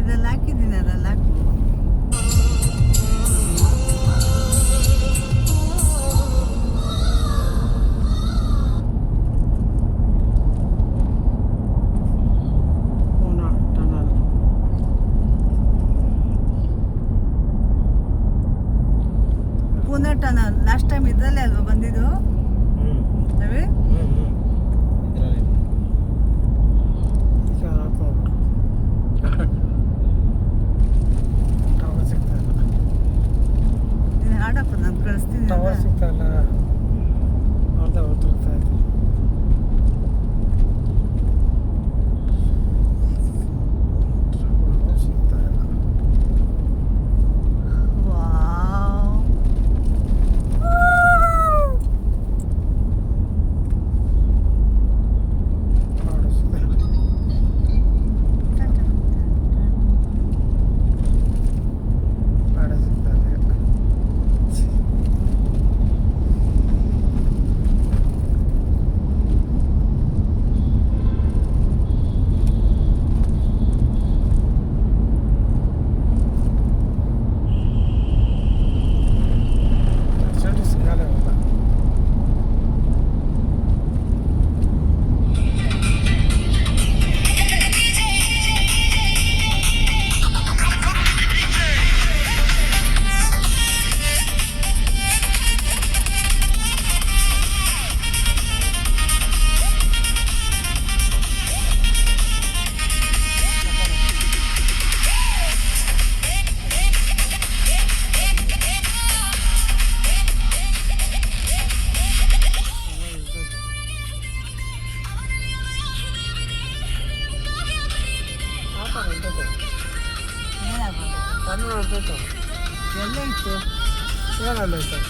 ಇದ್ರಲ್ಲಿ ಹಾಕಿದ್ದೀನಿ, ಅದ್ರಲ್ಲಿ ಹಾಕು. ಪೂನಾ ಟನಲ್ ಲಾಸ್ಟ್ ಟೈಮ್ ಇದ್ರಲ್ಲೇ ಅಲ್ವಾ ಬಂದಿದ್ದು ರವಿ? ನೀನು ಹಾಡಪ್ಪ, ನಾನು ಕಳಿಸ್ತೀನಿ. ಸಿಗ್ತಲ್ಲ ಅರ್ಧ ಹೊತ್ತಿರ್ತಾ ಇತ್ತು. ಸಿಗ್ತಾ ಇಲ್ಲ. ವಾವ್, ಕಾಣಿಸ್ತಾ ಇಲ್ಲ. ಕಾಣಿಸ್ತಾ ಇಲ್ಲ. ಚಟಿ ಸಿಗಲ್ಲ ಇವಾಗ. ಏನಾಗ್ಬೋದು? ಕಣ್ಣು ಹೊರಟೈತೆ. ಎಲ್ಲ ಇತ್ತು. ಏನಲ್ಲ ಐತೆ